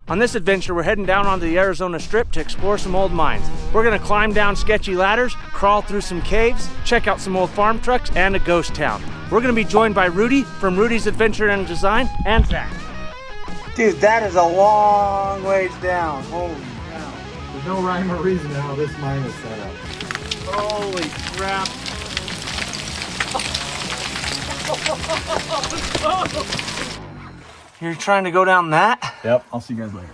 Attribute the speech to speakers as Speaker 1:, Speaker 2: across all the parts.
Speaker 1: On this adventure, we're heading down onto the Arizona Strip to explore some old mines. We're gonna climb down sketchy ladders, crawl through some caves, check out some old farm trucks, and a ghost town. We're gonna be joined by Rudy from Rudy's Adventure and Design, and Zach. Dude, that is a long ways down. Holy cow.
Speaker 2: There's no rhyme or reason to how this mine is set up.
Speaker 1: Holy crap. You're trying to go down that?
Speaker 2: Yep, I'll see you guys later.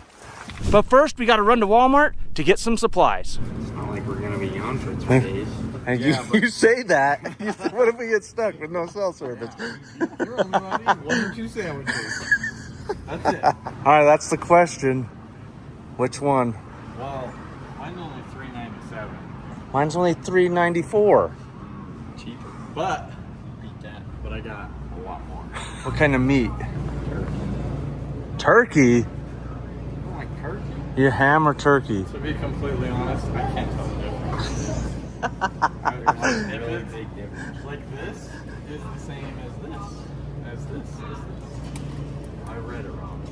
Speaker 1: But first, we gotta run to Walmart to get some supplies.
Speaker 3: It's not like we're gonna be on for 3 days.
Speaker 2: And
Speaker 3: Yeah,
Speaker 2: you say that. What if we get stuck with no cell service?
Speaker 3: You're only running 1 or 2 sandwiches. That's it.
Speaker 2: All right, that's the question. Which one?
Speaker 3: Well, mine's only $3.97.
Speaker 1: Mine's only $3.94.
Speaker 3: Cheaper. But beat that. But I got a lot more.
Speaker 1: What kind of meat? Turkey?
Speaker 3: I don't like turkey.
Speaker 1: You ham or turkey?
Speaker 3: To be completely honest, I can't tell the difference. There's a really big difference. Like this is the same as this. As this. I read it wrong.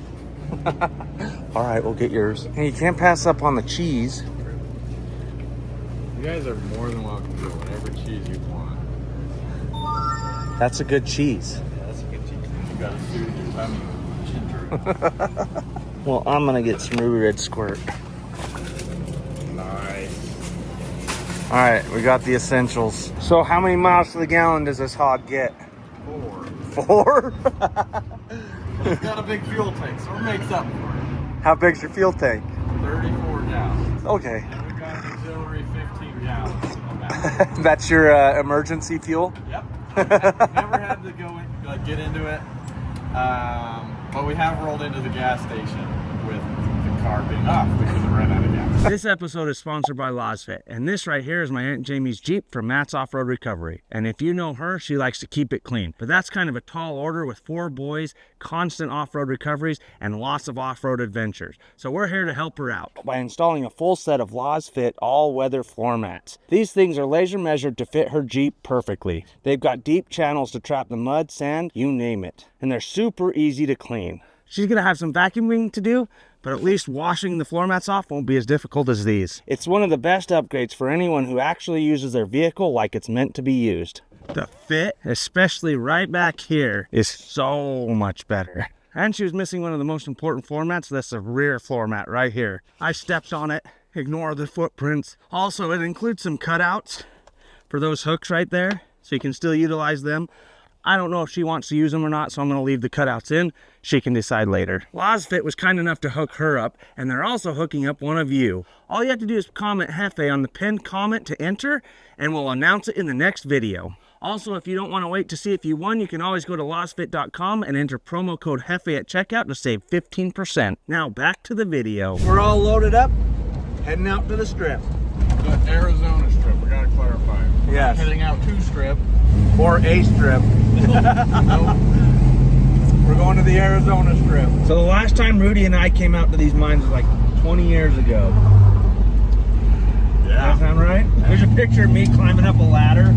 Speaker 1: All right, we'll get yours. And you can't pass up on the cheese.
Speaker 3: You guys are more than welcome to whatever cheese you want.
Speaker 1: That's a good cheese.
Speaker 3: Yeah, that's a good cheese. You got to soothe your tummy with ginger.
Speaker 1: Well, I'm gonna get some Ruby Red Squirt.
Speaker 3: Nice.
Speaker 1: All right, we got the essentials. So how many miles to the gallon does this hog get?
Speaker 3: 4.
Speaker 1: 4?
Speaker 3: It's got a big fuel tank, so it makes up for it.
Speaker 1: How big's your fuel tank?
Speaker 3: 34 gallons.
Speaker 1: Okay.
Speaker 3: And we got auxiliary 15 gallons on that.
Speaker 1: That's your emergency fuel?
Speaker 3: Yep. Never had to go in, get into it. But we have rolled into the gas station with the car being off because it ran out of gas.
Speaker 1: This episode is sponsored by LawsFit, and this right here is my Aunt Jamie's Jeep from Matt's Off-Road Recovery. And if you know her, she likes to keep it clean. But that's kind of a tall order with 4 boys, constant off-road recoveries, and lots of off-road adventures. So we're here to help her out by installing a full set of LawsFit all-weather floor mats. These things are laser measured to fit her Jeep perfectly. They've got deep channels to trap the mud, sand, you name it. And they're super easy to clean. She's gonna have some vacuuming to do, but at least washing the floor mats off won't be as difficult as these. It's one of the best upgrades for anyone who actually uses their vehicle like it's meant to be used. The fit, especially right back here, is so much better. And she was missing one of the most important floor mats. That's the rear floor mat right here. I stepped on it, ignore the footprints. Also, it includes some cutouts for those hooks right there, so you can still utilize them. I don't know if she wants to use them or not, so I'm going to leave the cutouts in. She can decide later. LawsFit was kind enough to hook her up, and they're also hooking up one of you. All you have to do is comment Jefe on the pinned comment to enter, and we'll announce it in the next video. Also, if you don't want to wait to see if you won, you can always go to lawsfit.com and enter promo code Jefe at checkout to save 15%. Now, back to the video. We're all loaded up, heading out to the strip.
Speaker 3: The Arizona Strip, we gotta clarify. We're
Speaker 1: Yes.
Speaker 3: not heading out to Strip.
Speaker 1: Or a strip.
Speaker 3: Nope.
Speaker 1: We're going to the Arizona Strip. So the last time Rudy and I came out to these mines was like 20 years ago. Does that sound right? There's a picture of me climbing up a ladder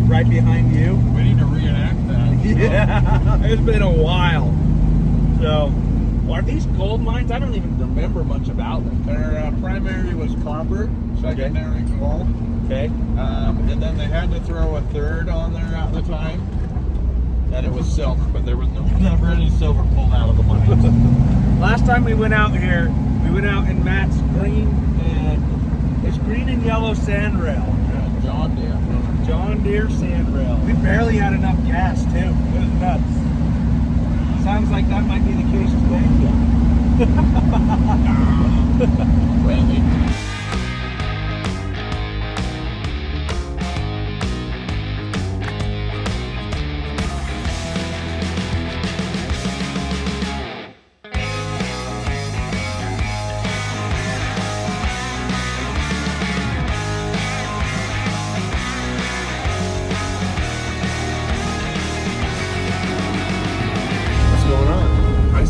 Speaker 1: right behind you.
Speaker 3: We need to reenact that.
Speaker 1: Yeah, it's been a while. So, are these gold mines? I don't even remember much about them.
Speaker 3: Their primary was copper, secondary gold.
Speaker 1: Okay.
Speaker 3: And then they had to throw a third on there at the time. And it was silver, but there was never any silver pulled out of the mine.
Speaker 1: Last time we went out here, we went out in Matt's green and it's green and yellow sand rail.
Speaker 3: Yeah, John Deere.
Speaker 1: John Deere sand rail. We barely had enough gas too. It was nuts. Sounds like that might be the case today.
Speaker 3: Well,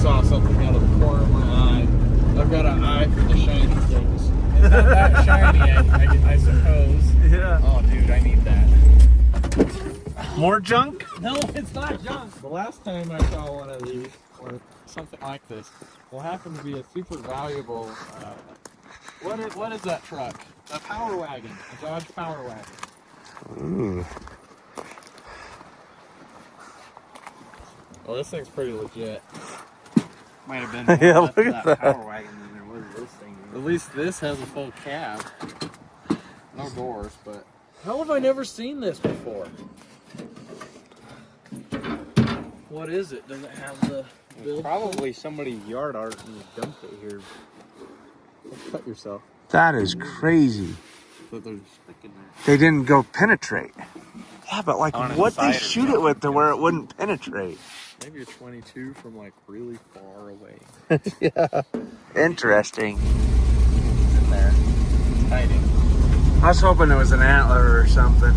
Speaker 3: saw something out of the corner of my eye. I've got an eye for the shiny things. It's not that shiny, I suppose.
Speaker 1: Yeah.
Speaker 3: Oh, dude, I need that.
Speaker 1: More junk?
Speaker 3: No, it's not junk. The last time I saw one of these, or something like this, will happen to be a super valuable. What is that truck? A power wagon. A Dodge power wagon.
Speaker 2: Ooh.
Speaker 3: Well, this thing's pretty legit. Might have been more
Speaker 2: Yeah,
Speaker 3: left
Speaker 2: look
Speaker 3: to
Speaker 2: at
Speaker 3: that
Speaker 2: that.
Speaker 3: power wagon than there was this thing. At least this has a full cab. No doors, but how have I never seen this before? What is it? Does it have the build?
Speaker 4: Probably somebody's yard art and dumped it here. Cut yourself.
Speaker 1: That is crazy.
Speaker 3: But there's sticking there.
Speaker 1: They didn't go penetrate. Yeah, but like,
Speaker 4: On its
Speaker 1: what they
Speaker 4: side or
Speaker 1: shoot it with to where it wouldn't penetrate?
Speaker 3: Maybe a 22 from like really far away.
Speaker 1: Yeah. Interesting.
Speaker 3: It's in there. It's hiding.
Speaker 1: I was hoping it was an antler or something,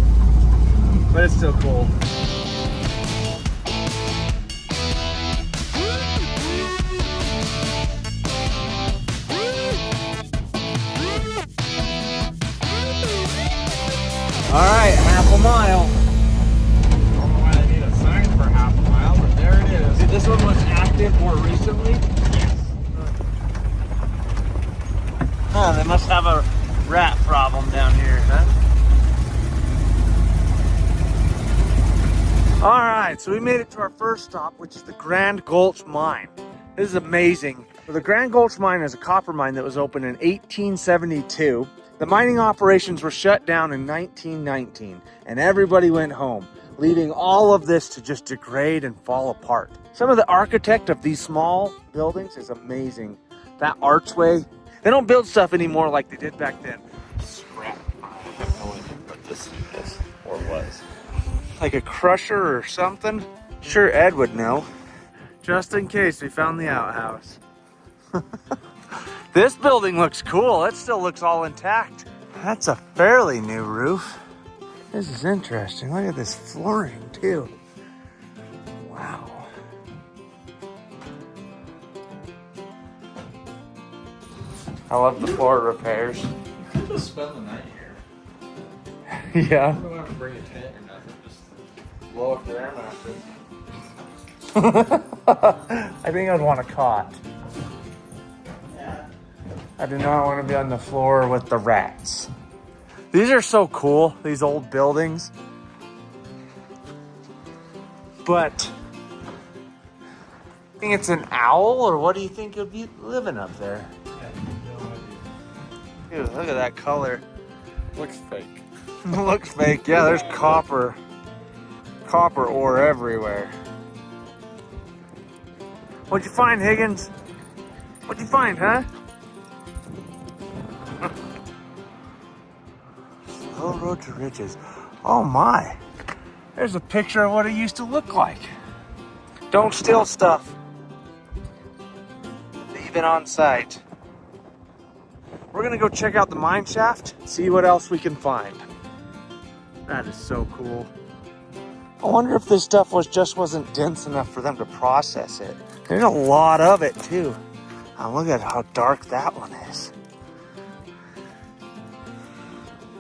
Speaker 1: but it's still cool. All right, half a mile.
Speaker 3: I don't know why they need a sign for half a mile, but there it is.
Speaker 1: This one was active more recently?
Speaker 3: Yes.
Speaker 1: Huh, they must have a rat problem down here, huh? All right, so we made it to our first stop, which is the Grand Gulch Mine. This is amazing. So the Grand Gulch Mine is a copper mine that was opened in 1872. The mining operations were shut down in 1919, and everybody went home, leaving all of this to just degrade and fall apart. Some of the architect of these small buildings is amazing. That archway, they don't build stuff anymore like they did back then.
Speaker 3: Scrap. I have no idea what this is or was.
Speaker 1: Like a crusher or something? Sure, Ed would know. Just in case we found the outhouse. This building looks cool. It still looks all intact. That's a fairly new roof. This is interesting. Look at this flooring too. Wow. I love the floor repairs.
Speaker 3: You could just spend the night here.
Speaker 1: Yeah.
Speaker 3: You don't have to bring a tent or nothing. Just blow up your air mattress.
Speaker 1: I think I'd want a cot. I do not want to be on the floor with the rats. These are so cool, these old buildings. But I think it's an owl, or what do you think would be living up there? Dude, look at that color.
Speaker 3: Looks fake.
Speaker 1: Looks fake. Yeah, there's copper ore everywhere. What'd you find, Higgins? What'd you find, huh? Slow road to riches. Oh my. There's a picture of what it used to look like. Don't steal stuff. Leave it on site. We're gonna go check out the mine shaft, see what else we can find. That is so cool. I wonder if this stuff wasn't dense enough for them to process it. There's a lot of it too. Now look at how dark that one is.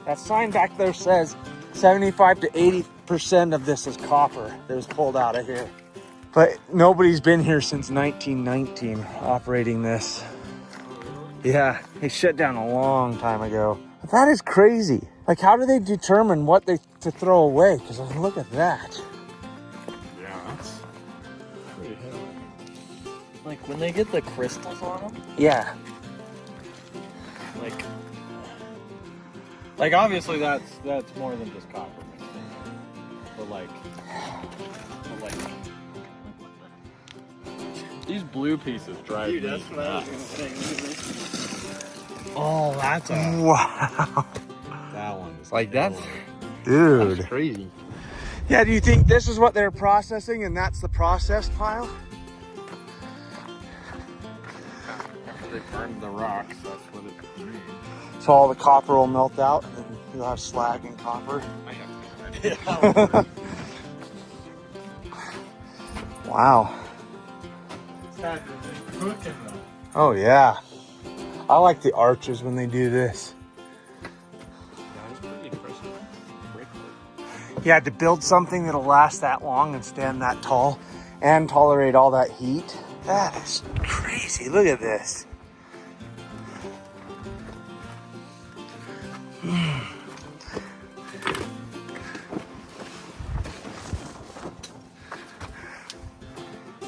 Speaker 1: That sign back there says 75 to 80% of this is copper that was pulled out of here. But nobody's been here since 1919 operating this. Yeah, they shut down a long time ago. But that is crazy. Like, how do they determine what to throw away? Because look at that.
Speaker 3: Yeah, that's pretty heavy. Like when they get the crystals on them,
Speaker 1: Yeah.
Speaker 3: like obviously that's more than just copper mixed in. But like these blue pieces drive me nuts. Oh, that's a
Speaker 1: Wow.
Speaker 3: that one. It's like that's
Speaker 1: Dude.
Speaker 3: crazy.
Speaker 1: Yeah, do you think this is what they're processing and that's the processed pile?
Speaker 3: After they burned the rocks, that's what it means.
Speaker 1: So all the copper will melt out and then you'll have slag and copper.
Speaker 3: I have no idea.
Speaker 1: Wow.
Speaker 3: It's cooking though.
Speaker 1: Oh yeah. I like the arches when they do this.
Speaker 3: That's pretty impressive.
Speaker 1: Yeah, to build something that'll last that long and stand that tall and tolerate all that heat. That is crazy. crazy. Look at this.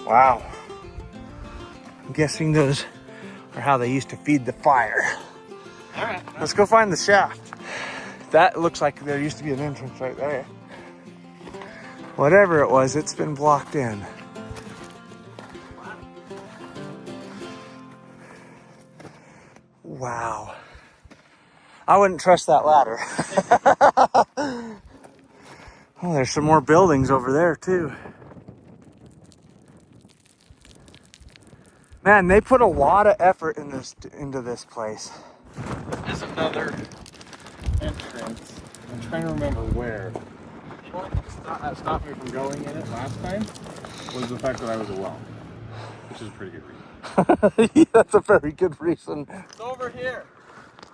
Speaker 1: Wow. I'm guessing those are how they used to feed the fire.
Speaker 3: All right.
Speaker 1: Let's go find the shaft. That looks like there used to be an entrance right there. Whatever it was, it's been blocked in. Wow. I wouldn't trust that ladder. Oh, there's some more buildings over there too. Man, they put a lot of effort into this place.
Speaker 3: There's another entrance. I'm trying to remember where. What stopped me from going in it last time was the fact that I was a well, which is a pretty good reason.
Speaker 1: Yeah, that's a very good reason.
Speaker 3: It's over here.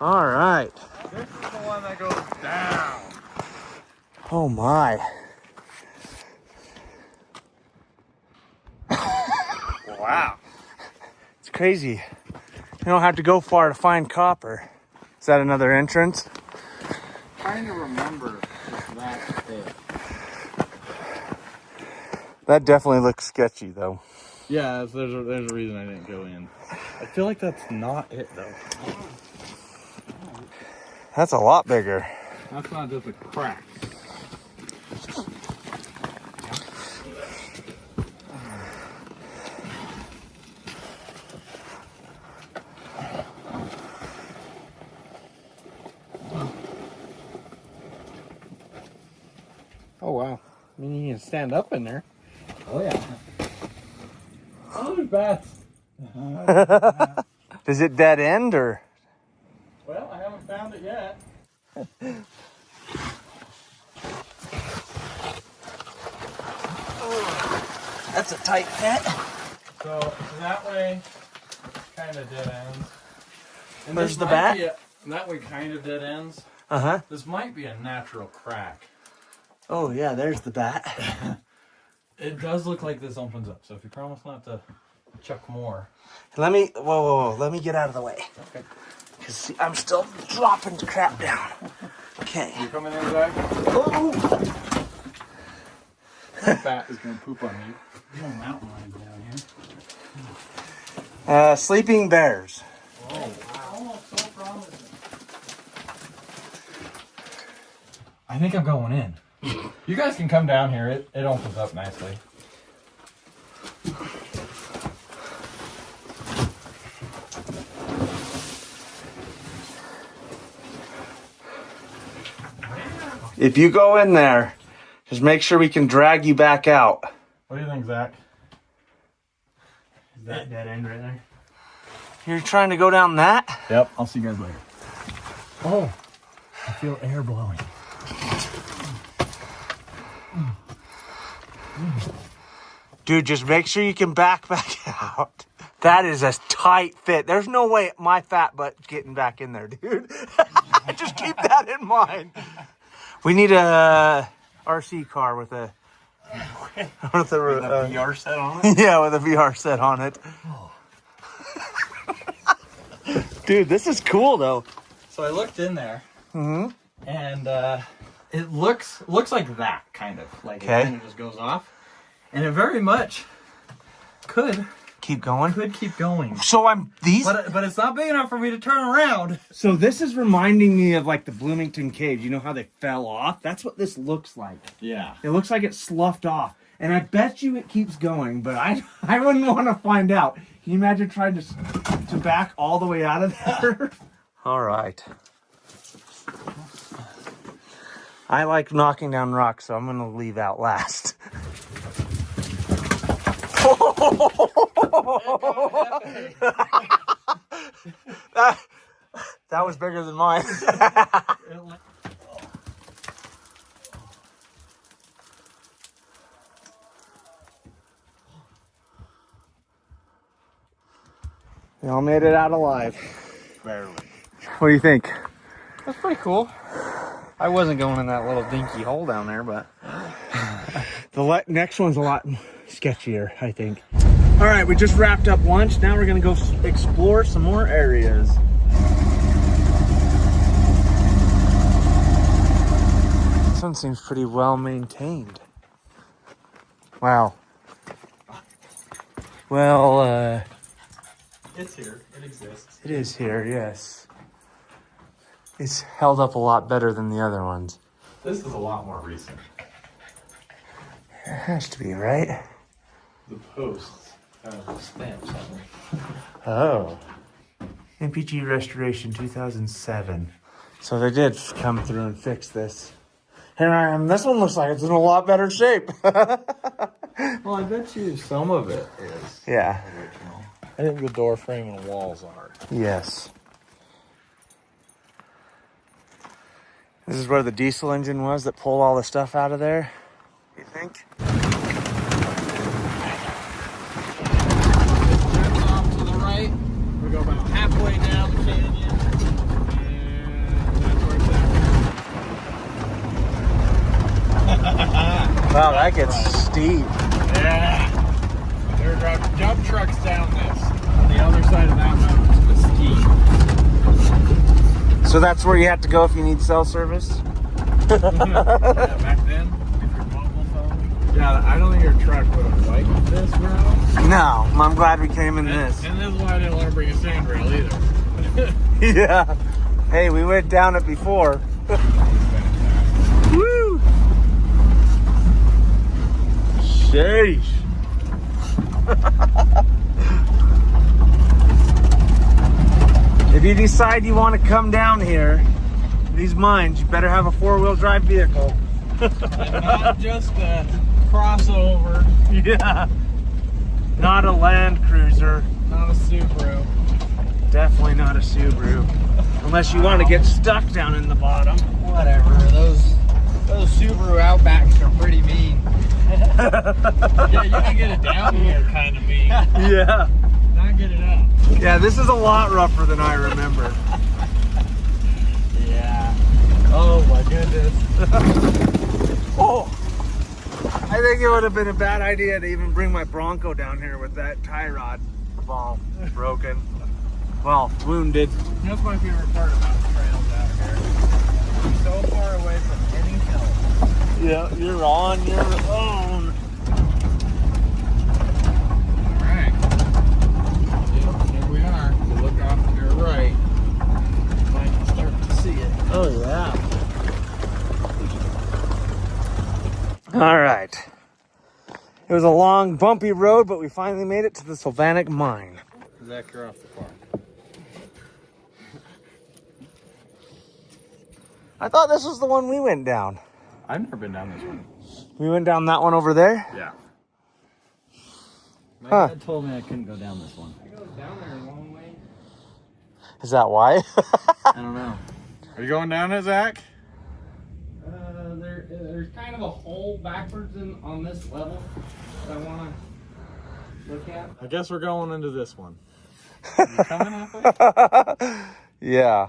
Speaker 1: All right.
Speaker 3: This is the one that goes down.
Speaker 1: Oh my.
Speaker 3: Wow.
Speaker 1: It's crazy. You don't have to go far to find copper. Is that another entrance?
Speaker 3: Trying to remember if that's it.
Speaker 1: That definitely looks sketchy though.
Speaker 3: Yeah, there's a reason I didn't go in. I feel like that's not it though.
Speaker 1: That's a lot bigger.
Speaker 3: That's not just a crack. Oh wow. I mean, you can stand up in there. Oh yeah. Oh, there's bats.
Speaker 1: Does it dead end or?
Speaker 3: Well, I haven't found it yet.
Speaker 1: That's a tight fit.
Speaker 3: So that way, kind of dead ends. And
Speaker 1: There's
Speaker 3: this
Speaker 1: the
Speaker 3: might
Speaker 1: bat?
Speaker 3: be that way kind of dead ends.
Speaker 1: Uh-huh.
Speaker 3: This might be a natural crack.
Speaker 1: Oh yeah, there's the bat.
Speaker 3: It does look like this opens up, so if you promise not to chuck more.
Speaker 1: Let me, whoa, let me get out of the way.
Speaker 3: Okay.
Speaker 1: Because I'm still dropping crap down. Okay.
Speaker 3: You coming in, Zach?
Speaker 1: Oh.
Speaker 3: That bat is going to poop on you. No mountain lions down here.
Speaker 1: Sleeping bears.
Speaker 3: Oh, wow. So promising. I think I'm going in. You guys can come down here. It opens up nicely.
Speaker 1: If you go in there, just make sure we can drag you back out.
Speaker 3: What do you think, Zach?
Speaker 4: Is that dead end right there?
Speaker 1: You're trying to go down that?
Speaker 3: Yep. I'll see you guys later. Oh, I feel air blowing.
Speaker 1: Dude, just make sure you can back out. That is a tight fit. There's no way my fat butt's getting back in there, dude. Just keep that in mind. We need a RC car with a
Speaker 4: VR set on it?
Speaker 1: yeah, with a VR set on it.
Speaker 3: Oh.
Speaker 1: Dude, this is cool though.
Speaker 3: So I looked in there,
Speaker 1: Mm-hmm.
Speaker 3: and it looks like that kind of like
Speaker 1: Okay.
Speaker 3: it kind of just goes off, and it very much could
Speaker 1: Keep going.
Speaker 3: keep going.
Speaker 1: So
Speaker 3: But it's not big enough for me to turn around.
Speaker 1: So this is reminding me of like the Bloomington caves. You know how they fell off? That's what this looks like.
Speaker 3: Yeah.
Speaker 1: It looks like it sloughed off. And I bet you it keeps going, but I wouldn't want to find out. Can you imagine trying to back all the way out of there? All right. I like knocking down rocks, so I'm going to leave out last. That was bigger than mine. We all made it out alive.
Speaker 4: Barely.
Speaker 1: What do you think?
Speaker 4: That's pretty cool. I wasn't going in that little dinky hole down there, but
Speaker 1: The next one's a lot sketchier, I think. All right, we just wrapped up lunch. Now we're gonna go explore some more areas. This one seems pretty well maintained. Wow. Well,
Speaker 3: It's here. It exists.
Speaker 1: it is here, yes. It's held up a lot better than the other ones.
Speaker 3: This is a lot more recent.
Speaker 1: It has to be, right?
Speaker 3: The posts have stamps on them.
Speaker 1: Oh. MPG Restoration 2007. So they did come through and fix this. And this one looks like it's in a lot better shape.
Speaker 3: Well, I bet you some of it is
Speaker 1: Yeah.
Speaker 3: original. I think the door frame and walls are.
Speaker 1: Yes. This is where the diesel engine was that pulled all the stuff out of there, you think?
Speaker 3: Turns off to the right. We go about halfway down the canyon. And that's where it's at.
Speaker 1: Wow, that gets steep.
Speaker 3: Yeah. There are dump trucks down this. On the other side of that mountain is the ski.
Speaker 1: So that's where you have to go if you need cell service?
Speaker 3: Yeah, back then, if your mobile phone. Yeah, I don't think your truck would have liked this route.
Speaker 1: No, I'm glad we came in this.
Speaker 3: And this is why I didn't want to bring a sand rail either.
Speaker 1: Yeah. Hey, we went down it before. Woo! Sheesh. If you decide you want to come down here, these mines, you better have a four-wheel drive vehicle.
Speaker 3: And not just a crossover,
Speaker 1: Yeah. Not a Land Cruiser.
Speaker 3: not a Subaru.
Speaker 1: Definitely not a Subaru. Unless you want to get stuck down in the bottom.
Speaker 3: Whatever, those Subaru Outbacks are pretty mean. Yeah, you can get it down here kind of mean.
Speaker 1: Yeah.
Speaker 3: Not get it up.
Speaker 1: Yeah, this is a lot rougher than I remember.
Speaker 3: Yeah. Oh my goodness.
Speaker 1: Oh, I think it would have been a bad idea to even bring my Bronco down here with that tie rod ball broken. Well, wounded.
Speaker 3: That's my favorite part about the trails out here. You're so far away from any help.
Speaker 1: Yeah, you're on your own.
Speaker 3: Alright. Here we are. You look off to your right. You might start to see it.
Speaker 1: Oh, yeah. All right. It was a long, bumpy road, but we finally made it to the Sylvania Mine.
Speaker 3: Zach, you're off the car.
Speaker 1: I thought this was the one we went down.
Speaker 3: I've never been down this one.
Speaker 1: We went down that one over there?
Speaker 3: Yeah.
Speaker 5: My
Speaker 1: Huh.
Speaker 5: dad told me I couldn't go down this one.
Speaker 3: It goes down there a long way.
Speaker 1: Is that why?
Speaker 5: I don't know.
Speaker 3: Are you going down it, Zach?
Speaker 5: There's kind of a hole backwards on this level that I want to look at.
Speaker 3: I guess we're going into this one. You coming halfway?
Speaker 1: Yeah.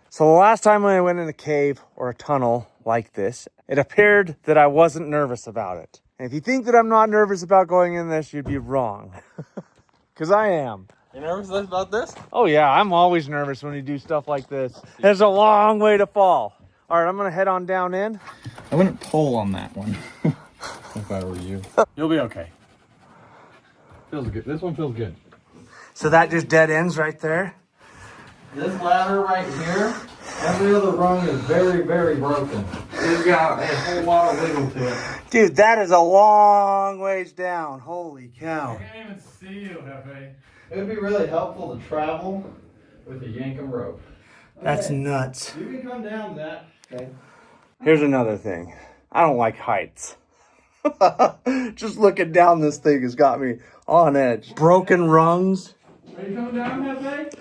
Speaker 1: So the last time when I went in a cave or a tunnel like this, it appeared that I wasn't nervous about it. And if you think that I'm not nervous about going in this, you'd be wrong. Because I am.
Speaker 3: You nervous about this?
Speaker 1: Oh yeah, I'm always nervous when you do stuff like this. There's a long way to fall. All right, I'm gonna head on down in.
Speaker 3: I wouldn't pull on that one. If I were you. You'll be okay. Feels good. This one feels good.
Speaker 1: So that just dead ends right there.
Speaker 5: This ladder right here, every other rung is very, very broken. It's got a whole lot of wiggle to it.
Speaker 1: Dude, that is a long ways down. Holy cow.
Speaker 3: can't even see you, Jefe.
Speaker 5: It would be really helpful to travel with a yankum rope.
Speaker 1: That's nuts.
Speaker 5: You can come down that. Okay.
Speaker 1: Here's another thing. I don't like heights. Just looking down this thing has got me on edge. Broken rungs.
Speaker 3: Are you coming down, Jefe?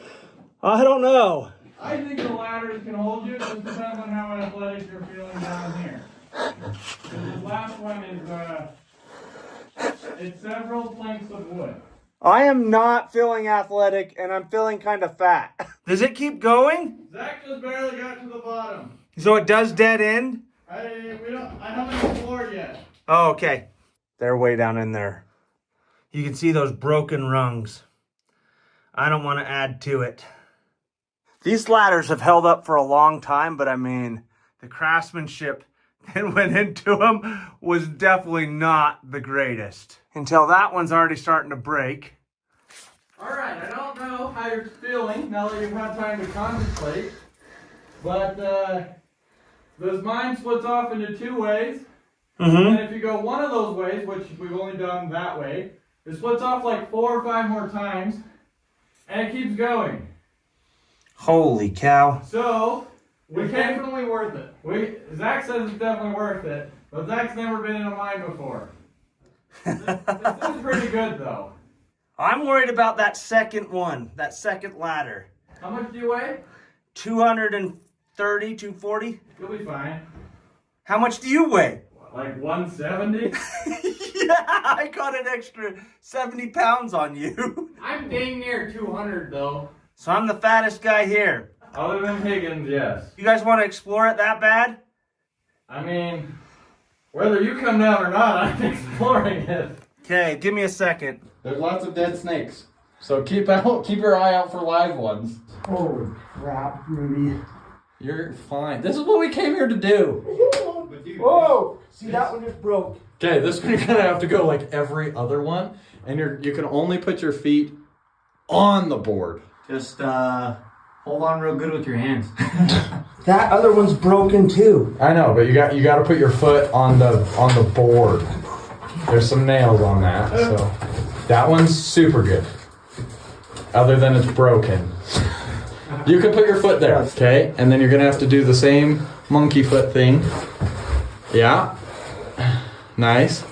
Speaker 1: I don't know.
Speaker 3: I think the ladders can hold you. It just depends on how athletic you're feeling down here. This last one is, it's several planks of wood.
Speaker 1: I am not feeling athletic and I'm feeling kind of fat. Does it keep going?
Speaker 3: Zach just barely got to the bottom.
Speaker 1: So it does dead end?
Speaker 3: I haven't explored yet.
Speaker 1: Oh, okay. They're way down in there. You can see those broken rungs. I don't want to add to it. These ladders have held up for a long time, but I mean, the craftsmanship that went into them was definitely not the greatest. Until that one's already starting to break.
Speaker 5: All right, I don't know how you're feeling now that you've had time to contemplate, but this mine splits off into 2 ways. And if you go one of those ways, which we've only done that way, it splits off like 4 or 5 more times, and it keeps going.
Speaker 1: Holy cow.
Speaker 5: So, it's definitely worth it. Zach says it's definitely worth it, but Zach's never been in a mine before. This is pretty good though.
Speaker 1: I'm worried about that second one, that second ladder.
Speaker 5: How much do you weigh?
Speaker 1: 230, 240.
Speaker 5: You'll be fine.
Speaker 1: How much do you weigh?
Speaker 5: Like 170?
Speaker 1: Yeah, I got an extra 70 pounds on you.
Speaker 5: I'm dang near 200 though.
Speaker 1: So I'm the fattest guy here.
Speaker 5: Other than Higgins, yes.
Speaker 1: You guys want to explore it that bad?
Speaker 5: I mean, whether you come down or not, I'm exploring it.
Speaker 1: Okay, give me a second.
Speaker 3: There's lots of dead snakes, so keep your eye out for live ones.
Speaker 1: Holy crap, Ruby.
Speaker 3: You're fine. This is what we came here to do.
Speaker 1: Whoa! See, that one just broke.
Speaker 3: Okay, this one you're gonna have to go like every other one, and you can only put your feet on the board.
Speaker 4: Just hold on real good with your hands.
Speaker 1: That other one's broken too.
Speaker 3: I know, but you got to put your foot on the board. There's some nails on that, so that one's super good. Other than it's broken. You can put your foot there, okay? And then you're gonna have to do the same monkey foot thing. Yeah. Nice.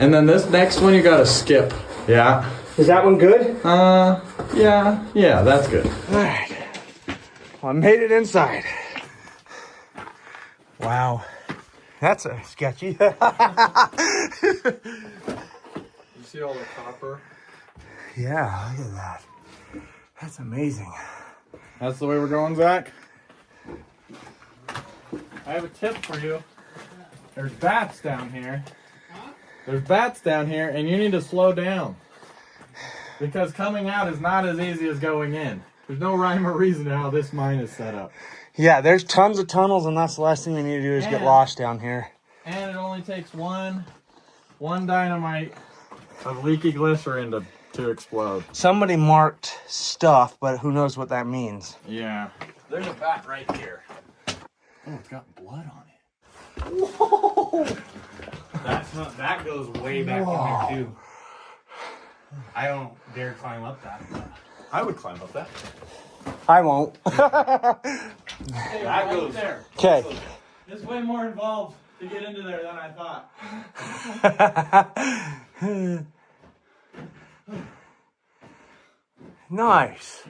Speaker 3: And then this next one you gotta skip. Yeah.
Speaker 1: Is that one good?
Speaker 3: Yeah, that's good.
Speaker 1: Alright. Well, I made it inside. Wow. That's sketchy.
Speaker 3: You see all the copper?
Speaker 1: Yeah, look at that. That's amazing.
Speaker 3: That's the way we're going, Zach? I have a tip for you. There's bats down here. There's bats down here, and you need to slow down. Because coming out is not as easy as going in. There's no rhyme or reason to how this mine is set up.
Speaker 1: Yeah, there's tons of tunnels, and that's the last thing we need to do is get lost down here.
Speaker 3: And it only takes one dynamite of leaky glycerin to explode.
Speaker 1: Somebody marked stuff, but who knows what that means.
Speaker 3: Yeah. There's a bat right here. Oh, it's got blood on it.
Speaker 1: Whoa!
Speaker 6: That goes way back in there too. I don't dare climb up that.
Speaker 3: I would climb up that.
Speaker 1: I won't.
Speaker 5: Hey,
Speaker 6: That
Speaker 5: right
Speaker 6: goes
Speaker 5: there.
Speaker 1: Okay.
Speaker 5: It's way more involved to get into there than I thought.
Speaker 1: Nice.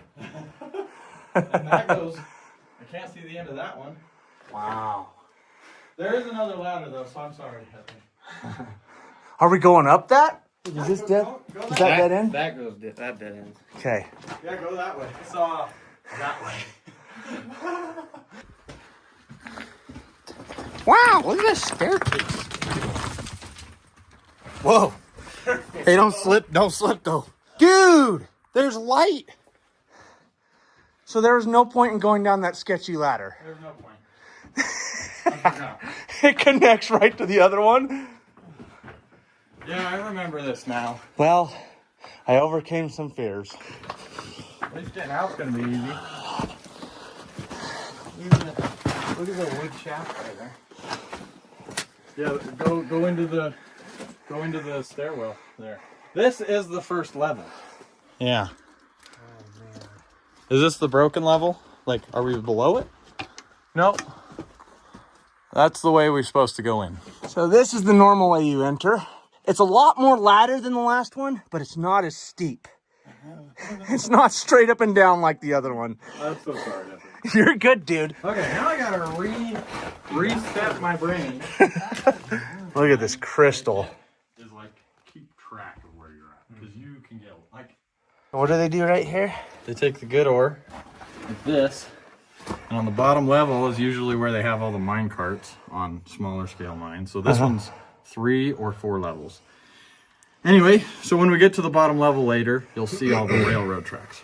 Speaker 5: And that goes, I can't see the end of that one.
Speaker 1: Wow.
Speaker 5: There is another ladder though, so I'm sorry.
Speaker 1: Are we going up that? Is this dead?
Speaker 5: Go
Speaker 1: Is
Speaker 5: that,
Speaker 1: that dead end?
Speaker 6: That goes that dead end.
Speaker 1: Okay.
Speaker 5: yeah, go that way.
Speaker 6: So that way.
Speaker 1: Wow, look at this staircase. Whoa. Hey, don't slip though. Dude, there's light. So there was no point in going down that sketchy ladder.
Speaker 5: There's no point.
Speaker 1: It connects right to the other one.
Speaker 5: Yeah, I remember this now.
Speaker 1: Well, I overcame some fears.
Speaker 5: At least getting out's gonna be easy.
Speaker 6: Look at the wood shaft right there.
Speaker 5: Yeah, go into the stairwell there. This is the first level.
Speaker 3: Yeah. Is this the broken level? Like, are we below it? Nope. That's the way we're supposed to go in.
Speaker 1: So this is the normal way you enter. It's a lot more ladder than the last one, but it's not as steep. It's not straight up and down like the other one.
Speaker 5: I'm so sorry, Jefe.
Speaker 1: You're good, dude.
Speaker 5: Okay, now I gotta reset my brain.
Speaker 1: Look at this crystal.
Speaker 3: Is like, keep track of where you're at. Because you can get, like...
Speaker 1: What do they do right here?
Speaker 3: They take the good ore, like this, and on the bottom level is usually where they have all the mine carts on smaller scale mines. So this one's 3 or 4 levels.
Speaker 5: Anyway, so when we get to the bottom level later, you'll see all the railroad tracks.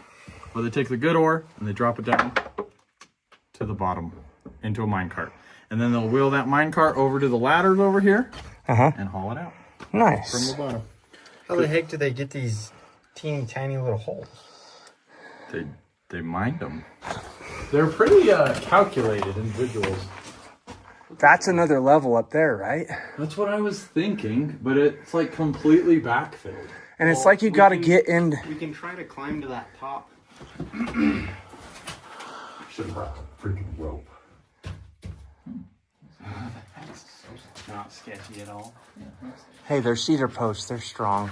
Speaker 5: Where they take the good ore and they drop it down to the bottom into a mine cart. And then they'll wheel that mine cart over to the ladders over here and haul it out
Speaker 1: Nice.
Speaker 5: from the bottom.
Speaker 4: How the heck do they get these teeny tiny little holes?
Speaker 5: They mined them. They're pretty calculated individuals.
Speaker 1: That's another level up there, right?
Speaker 5: That's what I was thinking, but it's like completely backfilled.
Speaker 1: And it's like you got to get in.
Speaker 4: We can try to climb to that top.
Speaker 2: Should have brought a freaking rope.
Speaker 6: Not sketchy at all.
Speaker 1: Hey, they're cedar posts. They're strong.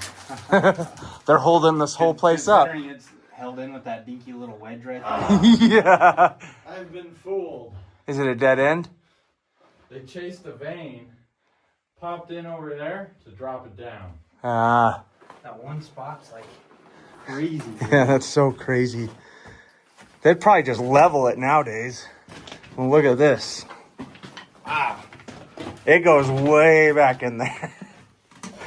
Speaker 1: They're holding this whole place up.
Speaker 6: Considering it's held in with that dinky little wedge right
Speaker 1: Yeah.
Speaker 5: I've been fooled.
Speaker 1: Is it a dead end?
Speaker 5: They chased a vein, popped in over there to drop it down.
Speaker 1: Ah.
Speaker 4: That one spot's like crazy.
Speaker 1: Yeah, that's so crazy. They'd probably just level it nowadays. Well, look at this.
Speaker 6: Wow.
Speaker 1: It goes way back in there.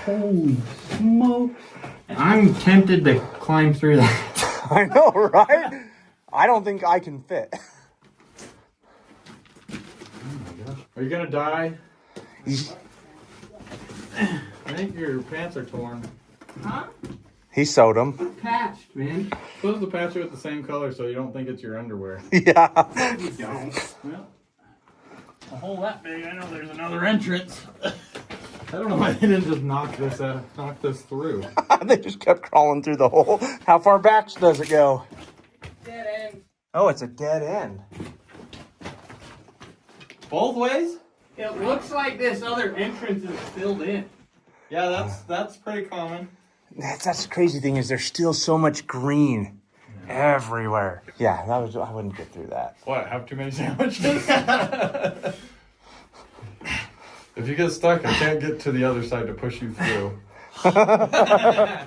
Speaker 4: Holy smokes. I'm tempted to climb through that.
Speaker 1: I know, right? I don't think I can fit.
Speaker 5: Are you gonna die? I think your pants are torn.
Speaker 6: Huh?
Speaker 1: He sewed them.
Speaker 6: Patched, man.
Speaker 5: Supposed to patch it with the same color so you don't think it's your underwear.
Speaker 1: Yeah.
Speaker 6: You don't.
Speaker 5: Well, a hole that big, I know there's another entrance. I don't know why they didn't just knock this through.
Speaker 1: They just kept crawling through the hole. How far back does it go?
Speaker 6: Dead end.
Speaker 1: Oh, it's a dead end.
Speaker 5: Both ways?
Speaker 6: It looks like this other entrance is filled in.
Speaker 5: Yeah, that's pretty common.
Speaker 1: That's the crazy thing is there's still so much green everywhere. Yeah, I wouldn't get through that.
Speaker 5: What, have too many sandwiches? If you get stuck, I can't get to the other side to push you through.
Speaker 6: Alright.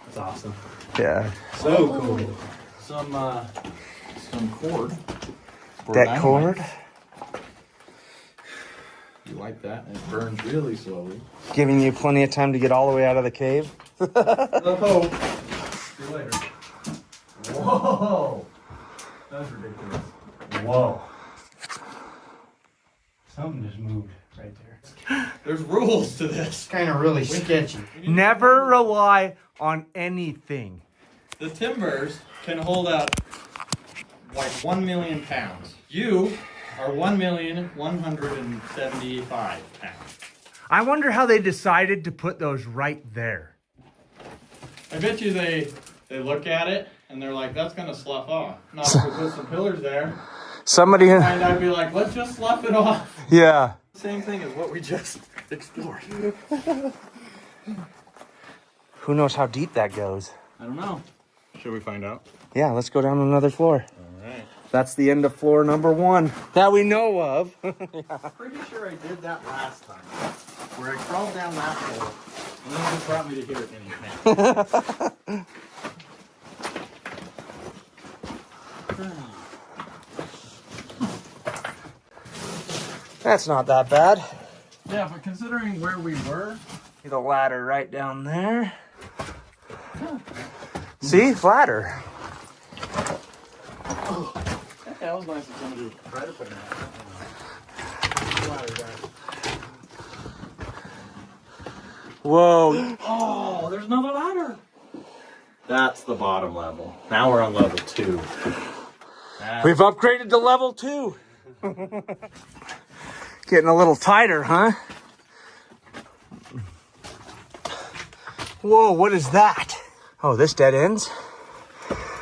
Speaker 6: That's awesome.
Speaker 1: Yeah.
Speaker 6: So cool.
Speaker 5: Some cord. for
Speaker 1: That
Speaker 5: dynamite.
Speaker 1: cord,
Speaker 5: You like that? And it burns really slowly.
Speaker 1: giving you plenty of time to get all the way out of the cave.
Speaker 5: The hope. See you later. Whoa! That's ridiculous.
Speaker 4: Whoa. Something just moved right there.
Speaker 5: There's rules to this.
Speaker 4: It's kind of really sketchy.
Speaker 1: Never rely on anything.
Speaker 5: The timbers can hold out like 1 million pounds. You are 1,175,000 pounds.
Speaker 1: I wonder how they decided to put those right there.
Speaker 5: I bet you they look at it and they're like, that's gonna slough off. Not if we put some pillars there.
Speaker 1: Somebody,
Speaker 5: And I'd be like, let's just slough it off.
Speaker 1: yeah.
Speaker 5: Same thing as what we just explored.
Speaker 1: Who knows how deep that goes?
Speaker 5: I don't know. Should we find out?
Speaker 1: Yeah, let's go down another floor.
Speaker 5: All right.
Speaker 1: That's the end of floor number 1 that we know of.
Speaker 5: I'm pretty sure I did that last time. Where I crawled down that hole and then it just brought me to here again.
Speaker 1: That's not that bad.
Speaker 5: Yeah, but considering where we were,
Speaker 1: The ladder right down there. See, ladder.
Speaker 5: that was nice of somebody to try to put in that.
Speaker 1: Whoa.
Speaker 5: Oh, there's another ladder. That's the bottom level. Now we're on level 2.
Speaker 1: We've upgraded to level 2. Getting a little tighter, huh? Whoa, what is that? Oh, this dead ends?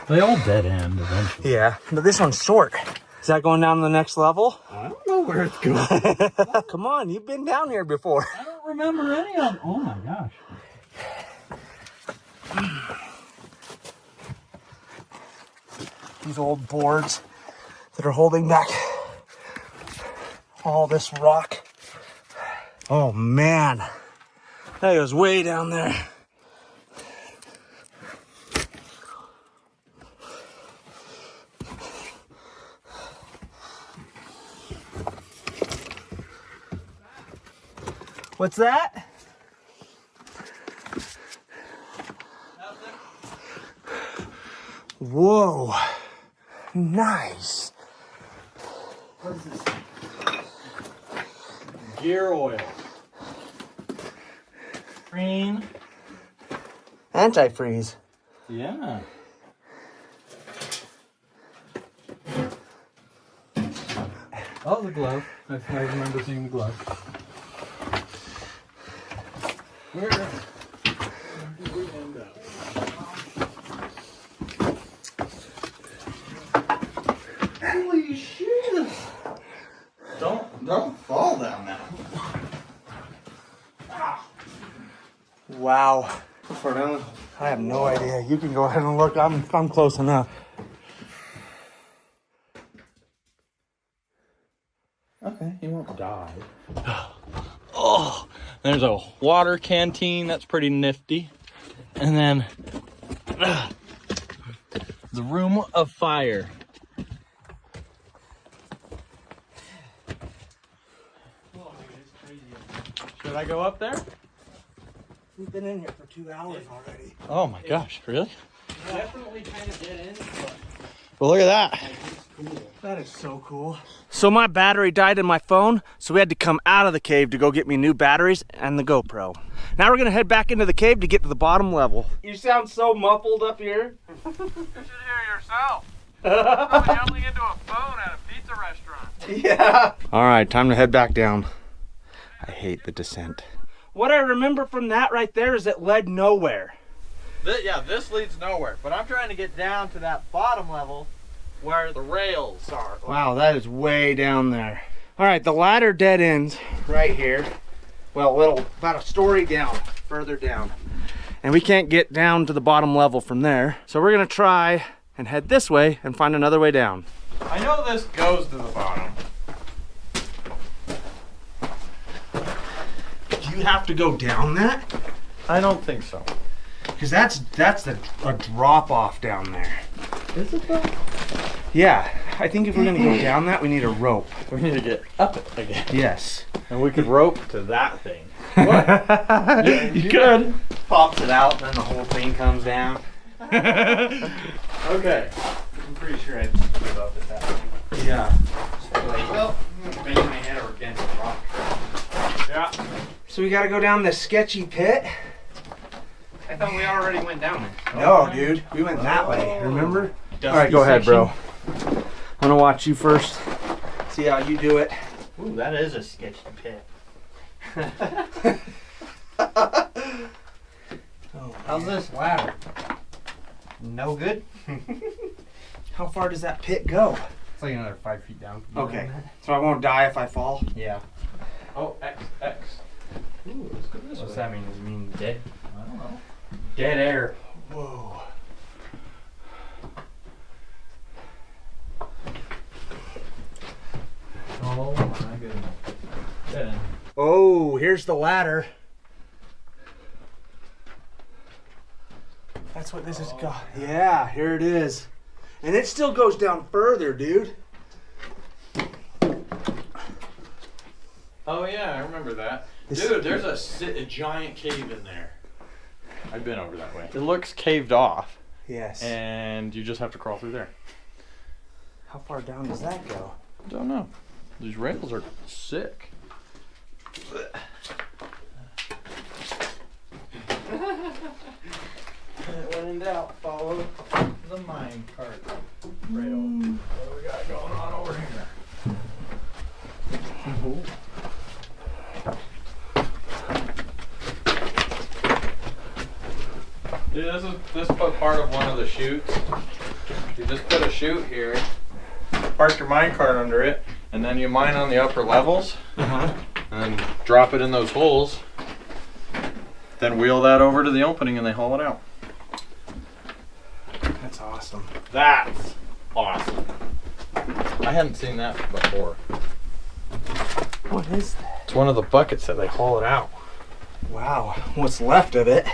Speaker 5: They all dead end eventually.
Speaker 1: Yeah, but this one's short. Is that going down to the next level?
Speaker 5: I don't know where it's going.
Speaker 1: Come on, you've been down here before.
Speaker 5: I don't remember any of them. Oh my gosh.
Speaker 1: These old boards that are holding back all this rock. Oh man, that goes way down there. What's that? Whoa. Nice.
Speaker 3: What is this? Gear oil. Green.
Speaker 1: Antifreeze.
Speaker 3: Yeah. Oh, the glove. I remember seeing the glove. Where did we end up? Holy shit! Don't fall down now.
Speaker 1: Wow. How far down? I have no idea. You can go ahead and look. I'm close enough.
Speaker 3: Okay, you won't die. Oh, there's a water canteen. That's pretty nifty. And then the room of fire. Should I go up there?
Speaker 1: We've been in here for 2 hours already.
Speaker 3: Oh my gosh, really?
Speaker 5: Definitely kind of dead end, but
Speaker 3: Well, look at that.
Speaker 1: That is so cool. So my battery died in my phone, so we had to come out of the cave to go get me new batteries and the GoPro. Now we're gonna head back into the cave to get to the bottom level. You sound so muffled up here.
Speaker 5: you should hear yourself. Probably yelling into a phone at a pizza restaurant.
Speaker 1: Yeah. All right, time to head back down. I hate the descent. What I remember from that right there is it led nowhere.
Speaker 3: Yeah, this leads nowhere. But I'm trying to get down to that bottom level where the rails are.
Speaker 1: Wow, that is way down there. All right, the ladder dead ends right here. Well, about a story down, further down. And we can't get down to the bottom level from there. So we're gonna try and head this way and find another way down.
Speaker 3: I know this goes to the bottom.
Speaker 1: Do you have to go down that?
Speaker 3: I don't think so.
Speaker 1: Because that's a drop off down there.
Speaker 3: Is it though?
Speaker 1: Yeah, I think if we're gonna go down that, we need a rope.
Speaker 3: We need to get up it again.
Speaker 1: Yes.
Speaker 3: And we could rope to that thing. What?
Speaker 1: You could.
Speaker 4: Pops it out, then the whole thing comes down.
Speaker 3: Okay.
Speaker 4: I'm pretty sure I'd give up at that point.
Speaker 1: Yeah.
Speaker 4: Like, well, I'm gonna bang my head against the rock.
Speaker 3: Yeah.
Speaker 1: So we gotta go down this sketchy pit.
Speaker 4: I thought we already went down it.
Speaker 1: No, dude, we went that way. Remember? All right, go ahead, bro. I'm gonna watch you first. See how you do it.
Speaker 4: Ooh, that is a sketchy pit. How's this ladder? No good?
Speaker 1: How far does that pit go?
Speaker 4: It's like another 5 feet down.
Speaker 1: Okay, so I won't die if I fall?
Speaker 4: Yeah.
Speaker 3: Oh, X. Ooh, let's go this
Speaker 4: What's
Speaker 3: way.
Speaker 4: that mean? Does it mean dead?
Speaker 3: I don't know.
Speaker 4: Dead air.
Speaker 1: Whoa.
Speaker 3: Oh my goodness. Dead end.
Speaker 1: Oh, here's the ladder. That's what this is called. Yeah, here it is. And it still goes down further, dude.
Speaker 3: Oh yeah, I remember that. Dude, there's a giant cave in there. I've been over that way. It looks caved off.
Speaker 1: Yes.
Speaker 3: And you just have to crawl through there.
Speaker 1: How far down does that go?
Speaker 3: Don't know. These rails are sick.
Speaker 4: When in doubt, follow the mine cart rail.
Speaker 3: What do we got going on over here? Dude, this is part of one of the chutes. You just put a chute here, park your mine cart under it, and then you mine on the upper levels, and then drop it in those holes. Then wheel that over to the opening and they haul it out.
Speaker 1: That's awesome.
Speaker 3: That's awesome. I hadn't seen that before.
Speaker 1: What is that?
Speaker 3: It's one of the buckets that they haul it out.
Speaker 1: Wow, what's left of it?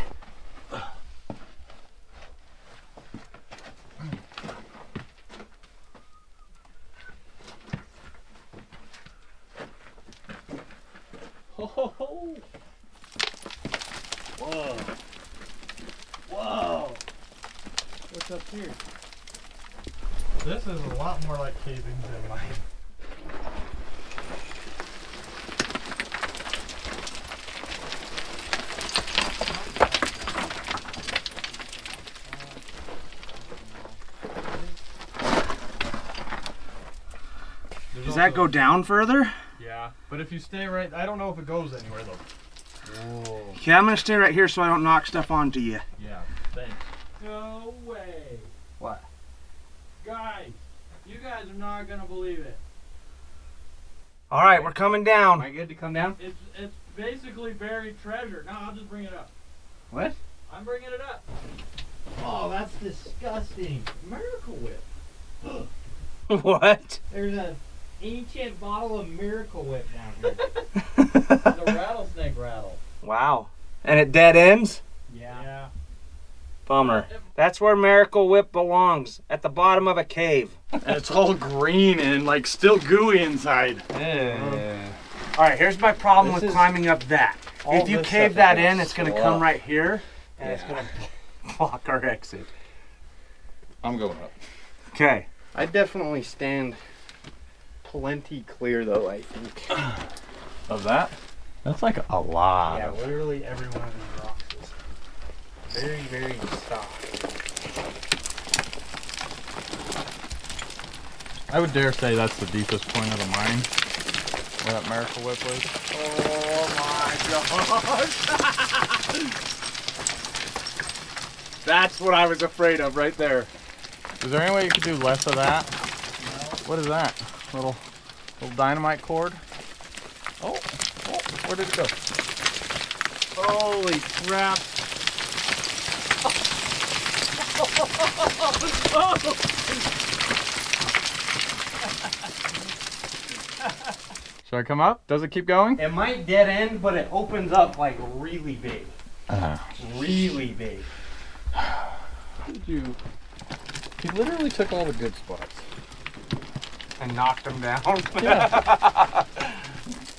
Speaker 3: Ho ho ho! Whoa! Whoa! What's up here? This is a lot more like caving than mine.
Speaker 1: Does that go down further?
Speaker 3: Yeah, but if you stay right, I don't know if it goes anywhere though. Whoa.
Speaker 1: Okay, I'm gonna stay right here so I don't knock stuff onto you.
Speaker 3: Yeah, thanks. No way.
Speaker 1: What?
Speaker 3: Guys, you guys are not gonna believe it.
Speaker 1: All right, we're coming down.
Speaker 6: Am I good to come down?
Speaker 3: It's basically buried treasure. No, I'll just bring it up.
Speaker 6: What?
Speaker 3: I'm bringing it up. Oh, that's disgusting. Miracle Whip.
Speaker 1: What?
Speaker 6: There's an ancient bottle of Miracle Whip down here.
Speaker 3: It's a rattlesnake rattle.
Speaker 1: Wow. And it dead ends?
Speaker 3: Yeah.
Speaker 1: Bummer. That's where Miracle Whip belongs, at the bottom of a cave.
Speaker 3: And it's all green and like still gooey inside.
Speaker 1: All right, here's my problem
Speaker 6: This
Speaker 1: with
Speaker 6: is-
Speaker 1: climbing up that.
Speaker 6: all
Speaker 1: If you
Speaker 6: this
Speaker 1: cave
Speaker 6: stuff
Speaker 1: that
Speaker 6: is
Speaker 1: in, it's gonna
Speaker 6: slow.
Speaker 1: come right here, and it's
Speaker 6: Yeah.
Speaker 1: gonna block our exit.
Speaker 2: I'm going up.
Speaker 1: Okay.
Speaker 6: I definitely stand plenty clear though, I think.
Speaker 3: Of that? That's like a lot.
Speaker 6: Yeah, literally every one of these rocks is very, very soft.
Speaker 3: I would dare say that's the deepest point of the mine. Where that Miracle Whip was.
Speaker 1: Oh my gosh. That's what I was afraid of right there.
Speaker 3: Is there any way you could do less of that? What is that? Little dynamite cord? Oh, where did it go?
Speaker 1: Holy crap.
Speaker 3: Should I come up? Does it keep going?
Speaker 6: It might dead end, but it opens up like really big. Really big.
Speaker 3: You literally took all the good spots.
Speaker 1: And knocked them down.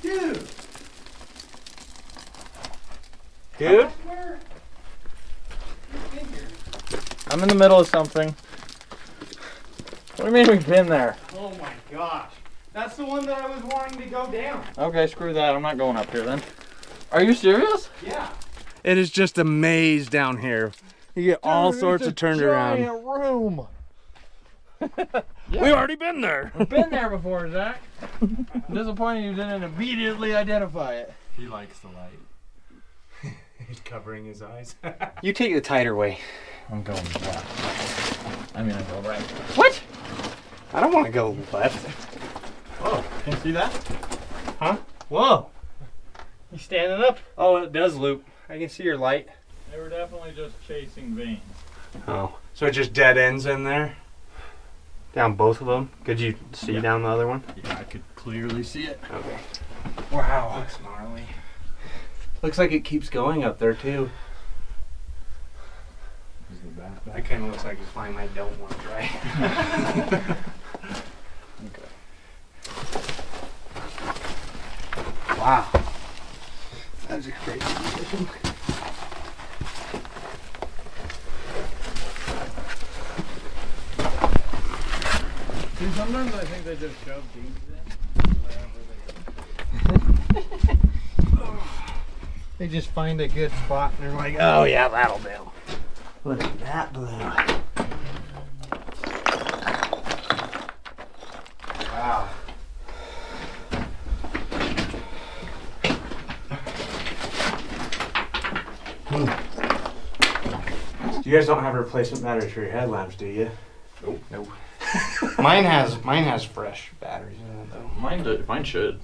Speaker 6: Dude!
Speaker 1: Dude?
Speaker 3: I'm in the middle of something. What do you mean we've been there?
Speaker 6: Oh my gosh. That's the one that I was wanting to go down.
Speaker 3: Okay, screw that. I'm not going up here then. Are you serious?
Speaker 6: Yeah.
Speaker 1: It is just a maze down here. You get all sorts of turned around.
Speaker 3: room.
Speaker 1: We've already been there.
Speaker 3: I've been there before, Zach. I'm disappointed you didn't immediately identify it.
Speaker 2: He likes the light.
Speaker 1: He's covering his eyes.
Speaker 6: You take the tighter way.
Speaker 3: I'm going left. I mean, I go right.
Speaker 6: What? I don't want to go left.
Speaker 3: Oh, can you see that?
Speaker 6: Huh? Whoa. You standing up? Oh, it does loop. I can see your light.
Speaker 3: They were definitely just chasing veins.
Speaker 1: Oh, so it just dead ends in there?
Speaker 6: Down both of them? Could you see down the other one?
Speaker 3: Yeah, I could clearly see it.
Speaker 6: Okay.
Speaker 1: Wow.
Speaker 6: Looks gnarly.
Speaker 1: Looks like it keeps going up there too. That kind of looks like a climb I don't want to try. Wow. That's a crazy position.
Speaker 3: See, sometimes I think they just shove beads in.
Speaker 6: They just find a good spot and they're like, oh yeah, that'll do.
Speaker 1: Look at that blue. Wow. You guys don't have replacement batteries for your headlamps, do you?
Speaker 6: Nope. Mine has fresh batteries in it though.
Speaker 3: Mine should.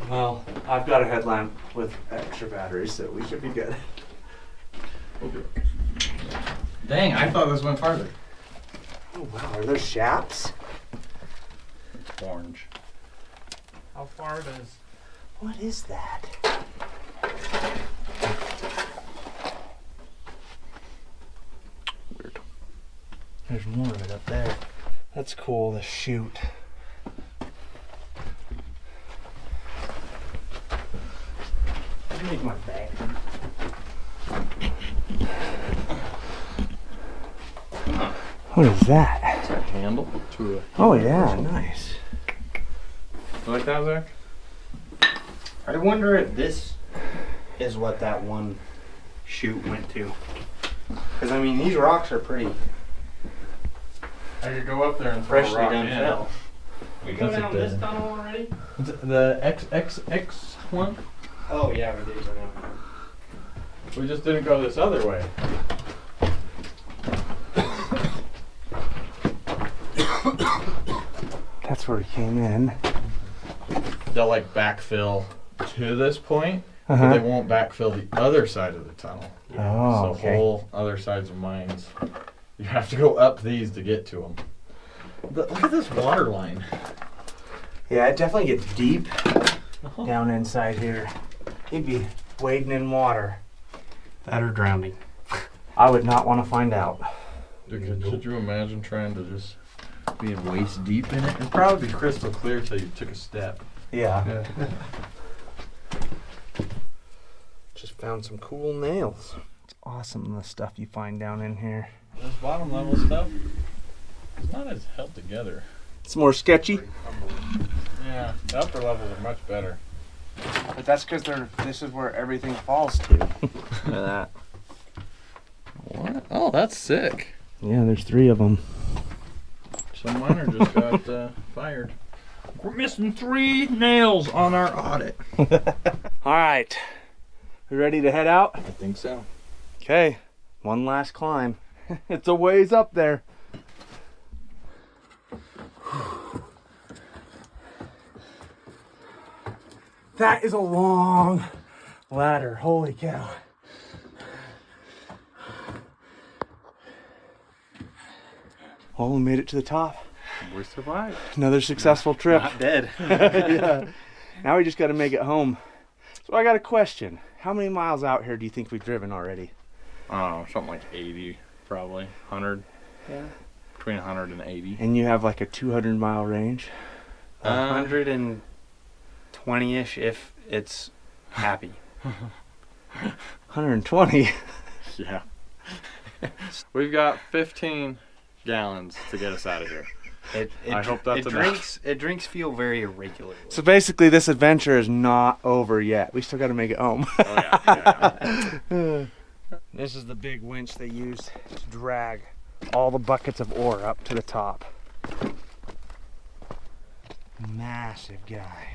Speaker 1: Well, I've got a headlamp with extra batteries, so we should be good.
Speaker 3: Dang, I thought this went farther.
Speaker 1: Oh wow, are those shaps?
Speaker 3: It's orange.
Speaker 6: How far does...
Speaker 1: What is that?
Speaker 3: Weird.
Speaker 1: There's more of it up there. That's cool, the chute.
Speaker 6: Make my back.
Speaker 1: What is that?
Speaker 3: handle to a.
Speaker 1: Oh yeah, nice.
Speaker 3: You like that, Zach?
Speaker 4: I wonder if this is what that one chute went to. Because, I mean, these rocks are pretty
Speaker 3: I could go up there and throw
Speaker 4: freshly
Speaker 3: a rock
Speaker 4: done
Speaker 3: in.
Speaker 4: fill. We go
Speaker 3: That's
Speaker 4: down
Speaker 3: a
Speaker 4: this
Speaker 3: dead.
Speaker 4: tunnel already?
Speaker 3: The XXX one?
Speaker 4: Oh, yeah, we did.
Speaker 3: We just didn't go this other way.
Speaker 1: That's where we came in.
Speaker 3: They'll like backfill to this point, but
Speaker 1: Uh-huh.
Speaker 3: they won't backfill the other side of the tunnel.
Speaker 1: Oh,
Speaker 3: So
Speaker 1: okay.
Speaker 3: whole other sides of mines. You have to go up these to get to them. But look at this water line.
Speaker 1: Yeah, it definitely gets deep down inside here. You'd be wading in water.
Speaker 4: That or drowning.
Speaker 1: I would not want to find out.
Speaker 3: Dude, could you imagine trying to just being waist deep in it? It'd probably be crystal clear till you took a step.
Speaker 1: Yeah. Just found some cool nails. It's awesome the stuff you find down in here.
Speaker 3: This bottom level stuff is not as held together.
Speaker 1: It's more sketchy,
Speaker 3: Yeah, the upper levels are much better.
Speaker 1: but that's because this is where everything falls to. Look at that.
Speaker 3: What? Oh, that's sick.
Speaker 1: Yeah, there's 3 of them.
Speaker 3: Some miner just got fired. We're missing 3 nails on our audit.
Speaker 1: All right, we ready to head out?
Speaker 3: I think so.
Speaker 1: Okay, one last climb. It's a ways up there. That is a long ladder. Holy cow. Well, we made it to the top.
Speaker 3: We survived.
Speaker 1: Another successful trip.
Speaker 4: Not dead.
Speaker 1: Yeah. Now we just got to make it home. So I got a question. How many miles out here do you think we've driven already?
Speaker 3: Oh, something like 80, probably. 100.
Speaker 1: Yeah.
Speaker 3: Between 100 and 80.
Speaker 1: And you have like a 200-mile range?
Speaker 4: 120-ish if it's happy.
Speaker 1: 120.
Speaker 3: Yeah. We've got 15 gallons to get us out of here. I hope that's enough.
Speaker 4: Drinks feel very irregular.
Speaker 1: So basically this adventure is not over yet. We still got to make it home.
Speaker 3: Oh, yeah.
Speaker 1: This is the big winch they use to drag all the buckets of ore up to the top. Massive guy.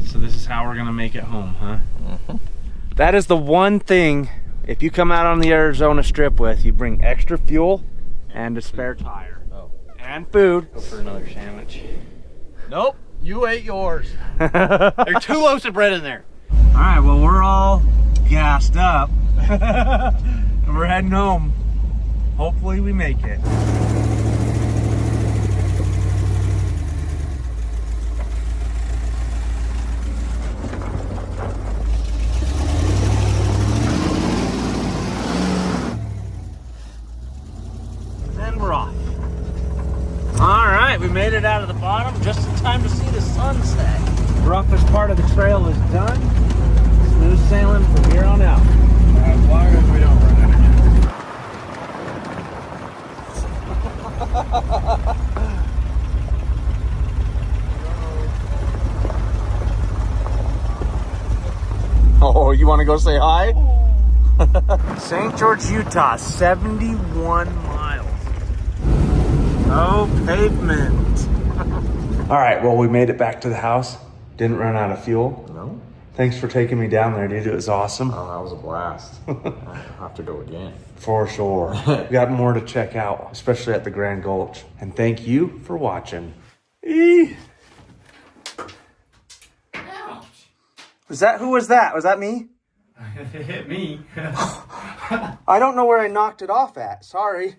Speaker 1: So this is how we're gonna make it home, huh?
Speaker 3: Mm-hmm.
Speaker 1: That is the one thing, if you come out on the Arizona Strip with, you bring extra fuel and a spare tire.
Speaker 3: Oh.
Speaker 1: And food.
Speaker 4: Go for another sandwich.
Speaker 3: Nope, you ate yours.
Speaker 4: There are 2 loaves of bread in there.
Speaker 1: All right, well, we're all gassed up. And we're heading home. Hopefully we make it. And we're off. All right, we made it out of the bottom just in time to see the sunset. The roughest part of the trail is done. Smooth sailing from here on out.
Speaker 3: As long as we don't run out again.
Speaker 2: Oh, you want to go say hi?
Speaker 1: St. George, Utah, 71 miles. No pavement. All right, well, we made it back to the house. Didn't run out of fuel.
Speaker 3: No?
Speaker 1: Thanks for taking me down there, dude. It was awesome.
Speaker 3: Oh, that was a blast. I'll have to go again.
Speaker 1: For sure. We got more to check out, especially at the Grand Gulch. And thank you for watching. Who was that? Was that me?
Speaker 3: It hit me.
Speaker 1: I don't know where I knocked it off at. Sorry.